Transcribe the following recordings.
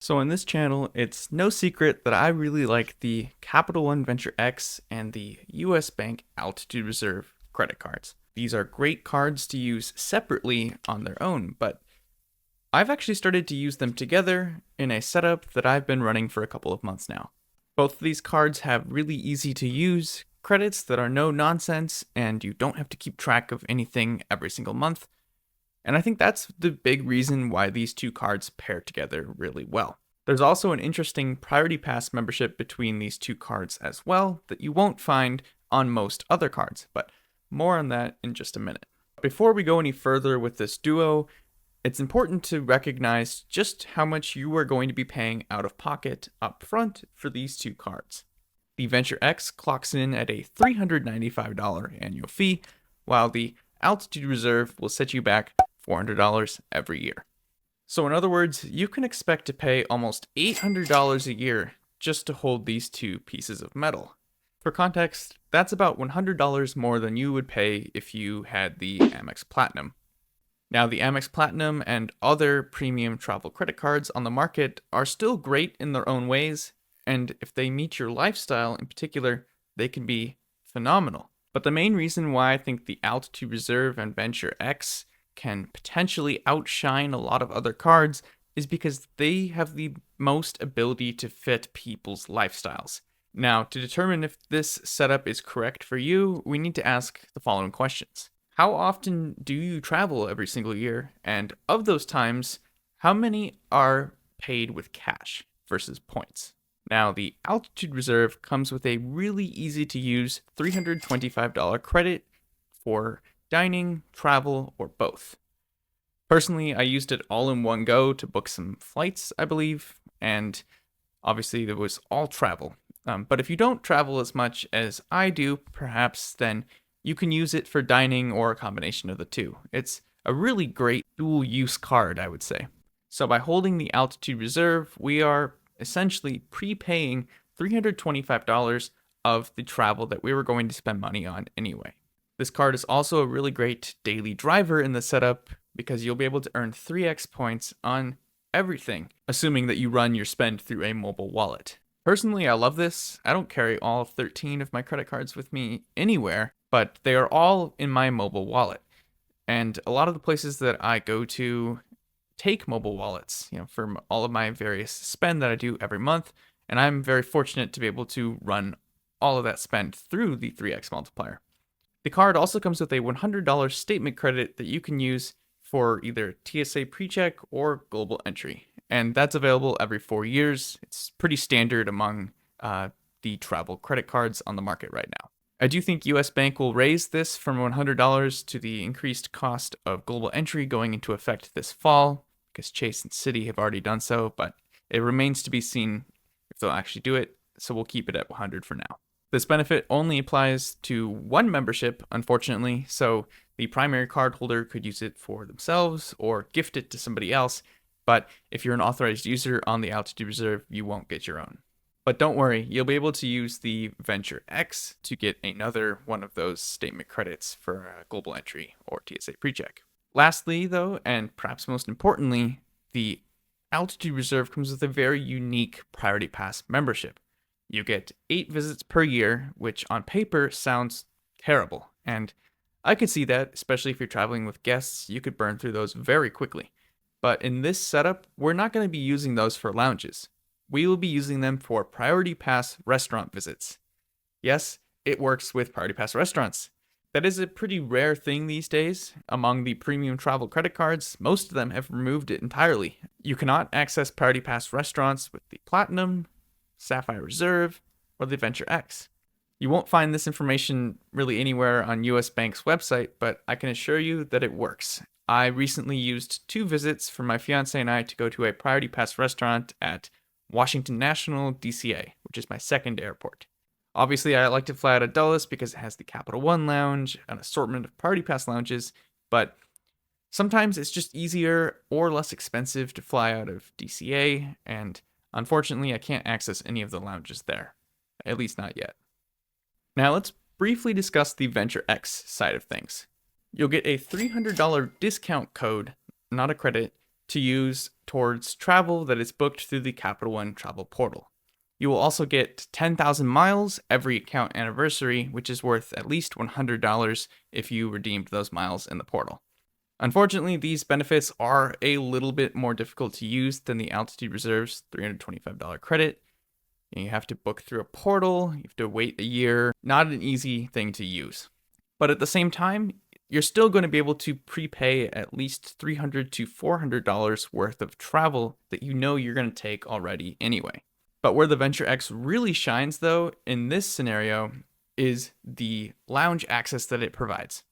So in this channel, it's no secret that I really like the Capital One Venture X and the US Bank Altitude Reserve credit cards. These are great cards to use separately on their own, but I've actually started to use them together in a setup that I've been running for a couple of months now. Both of these cards have really easy to use credits that are no nonsense, and you don't have to keep track of anything every single month. And I think that's the big reason why these two cards pair together really well. There's also an interesting Priority Pass membership between these two cards as well that you won't find on most other cards, but more on that in just a minute. Before we go any further with this duo, it's important to recognize just how much you are going to be paying out of pocket up front for these two cards. The Venture X clocks in at a $395 annual fee, while the Altitude Reserve will set you back $400 every year. So in other words, you can expect to pay almost $800 a year just to hold these two pieces of metal. For context, that's about $100 more than you would pay if you had the Amex Platinum. Now, the Amex Platinum and other premium travel credit cards on the market are still great in their own ways, and if they meet your lifestyle in particular, they can be phenomenal. But the main reason why I think the Altitude Reserve and Venture X can potentially outshine a lot of other cards is because they have the most ability to fit people's lifestyles. Now, to determine if this setup is correct for you, we need to ask the following questions. How often do you travel every single year? And of those times, how many are paid with cash versus points? Now, the Altitude Reserve comes with a really easy to use $325 credit for dining, travel, or both. Personally, I used it all in one go to book some flights, I believe, and obviously there was all travel. But if you don't travel as much as I do, perhaps then you can use it for dining or a combination of the two. It's a really great dual use card, I would say. So by holding the Altitude Reserve, we are essentially prepaying $325 of the travel that we were going to spend money on anyway. This card is also a really great daily driver in the setup because you'll be able to earn 3x points on everything, assuming that you run your spend through a mobile wallet. Personally, I love this. I don't carry all 13 of my credit cards with me anywhere, but they are all in my mobile wallet. And a lot of the places that I go to take mobile wallets, for all of my various spend that I do every month, and I'm very fortunate to be able to run all of that spend through the 3x multiplier. The card also comes with a $100 statement credit that you can use for either TSA PreCheck or Global Entry, and that's available every 4 years. It's pretty standard among the travel credit cards on the market right now. I do think US Bank will raise this from $100 to the increased cost of Global Entry going into effect this fall, because Chase and Citi have already done so, but it remains to be seen if they'll actually do it, so we'll keep it at $100 for now. This benefit only applies to one membership, unfortunately, so the primary cardholder could use it for themselves or gift it to somebody else, but if you're an authorized user on the Altitude Reserve, you won't get your own. But don't worry, you'll be able to use the Venture X to get another one of those statement credits for Global Entry or TSA PreCheck. Lastly, though, and perhaps most importantly, the Altitude Reserve comes with a very unique Priority Pass membership. You get 8 visits per year, which on paper sounds terrible. And I could see that, especially if you're traveling with guests, you could burn through those very quickly. But in this setup, we're not going to be using those for lounges. We will be using them for Priority Pass restaurant visits. Yes, it works with Priority Pass restaurants. That is a pretty rare thing these days. Among the premium travel credit cards, most of them have removed it entirely. You cannot access Priority Pass restaurants with the Platinum, Sapphire Reserve, or the Venture X. You won't find this information really anywhere on US Bank's website, but I can assure you that it works. I recently used 2 visits for my fiance and I to go to a Priority Pass restaurant at Washington National DCA, which is my second airport. Obviously, I like to fly out of Dulles because it has the Capital One Lounge, an assortment of Priority Pass lounges, but sometimes it's just easier or less expensive to fly out of DCA, and unfortunately, I can't access any of the lounges there, at least not yet. Now let's briefly discuss the Venture X side of things. You'll get a $300 discount code, not a credit, to use towards travel that is booked through the Capital One travel portal. You will also get 10,000 miles every account anniversary, which is worth at least $100 if you redeemed those miles in the portal. Unfortunately, these benefits are a little bit more difficult to use than the Altitude Reserve's $325 credit. You have to book through a portal, you have to wait a year. Not an easy thing to use. But at the same time, you're still going to be able to prepay at least $300 to $400 worth of travel that you know you're going to take already anyway. But where the Venture X really shines, though, in this scenario, is the lounge access that it provides.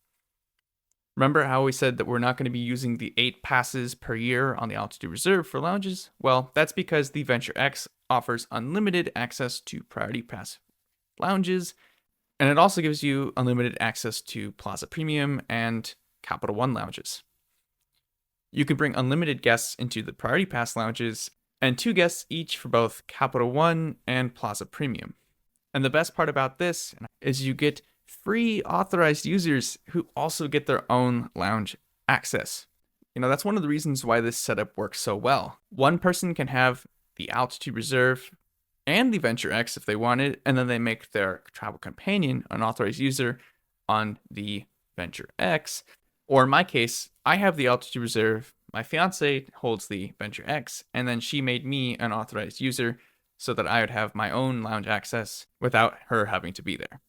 Remember how we said that we're not going to be using the 8 passes per year on the Altitude Reserve for lounges? Well, that's because the Venture X offers unlimited access to Priority Pass lounges, and it also gives you unlimited access to Plaza Premium and Capital One lounges. You can bring unlimited guests into the Priority Pass lounges, and 2 guests each for both Capital One and Plaza Premium. And the best part about this is you get free authorized users who also get their own lounge access. That's one of the reasons why this setup works so well. One person can have the Altitude Reserve and the Venture X if they wanted, and then they make their travel companion an authorized user on the Venture X. Or in my case, I have the Altitude Reserve, my fiance holds the Venture X, and then she made me an authorized user so that I would have my own lounge access without her having to be there.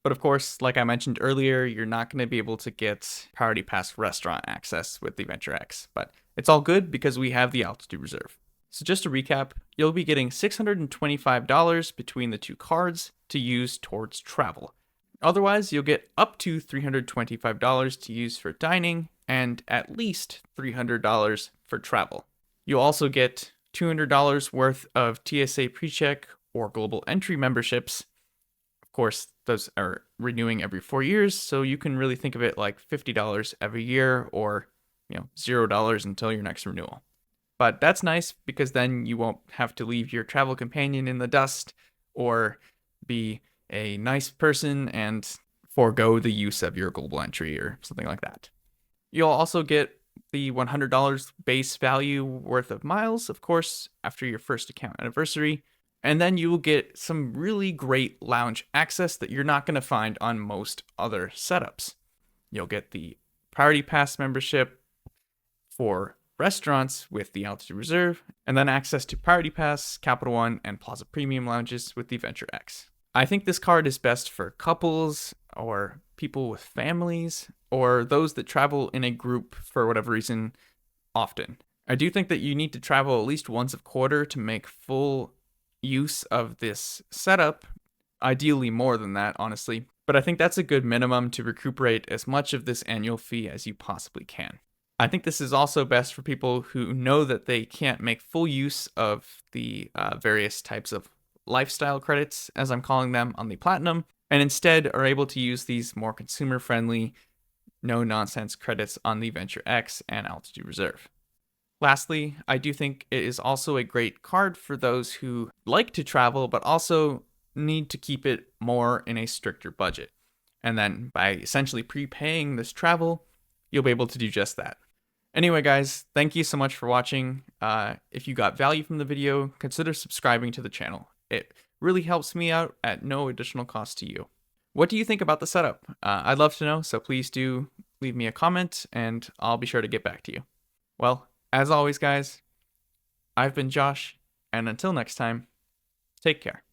But of course, like I mentioned earlier, you're not going to be able to get Priority Pass restaurant access with the Venture X, but it's all good because we have the Altitude Reserve. So just to recap, you'll be getting $625 between the 2 cards to use towards travel. Otherwise, you'll get up to $325 to use for dining and at least $300 for travel. You'll also get $200 worth of TSA PreCheck or Global Entry memberships. Of course, those are renewing every 4 years, so you can really think of it like $50 every year or $0 until your next renewal. But that's nice because then you won't have to leave your travel companion in the dust or be a nice person and forego the use of your global entry or something like that. You'll also get the $100 base value worth of miles, of course, after your first account anniversary. And then you will get some really great lounge access that you're not going to find on most other setups. You'll get the Priority Pass membership for restaurants with the Altitude Reserve, and then access to Priority Pass, Capital One, and Plaza Premium lounges with the Venture X. I think this card is best for couples or people with families or those that travel in a group for whatever reason often. I do think that you need to travel at least once a quarter to make full use of this setup, ideally more than that, honestly, but I think that's a good minimum to recuperate as much of this annual fee as you possibly can. I think this is also best for people who know that they can't make full use of the various types of lifestyle credits, as I'm calling them, on the Platinum, and instead are able to use these more consumer-friendly, no-nonsense credits on the Venture X and Altitude Reserve. Lastly, I do think it is also a great card for those who like to travel but also need to keep it more in a stricter budget. And then by essentially prepaying this travel, you'll be able to do just that. Anyway, guys, thank you so much for watching. If you got value from the video, consider subscribing to the channel. It really helps me out at no additional cost to you. What do you think about the setup? I'd love to know, so please do leave me a comment and I'll be sure to get back to you. Well, as always, guys, I've been Josh, and until next time, take care.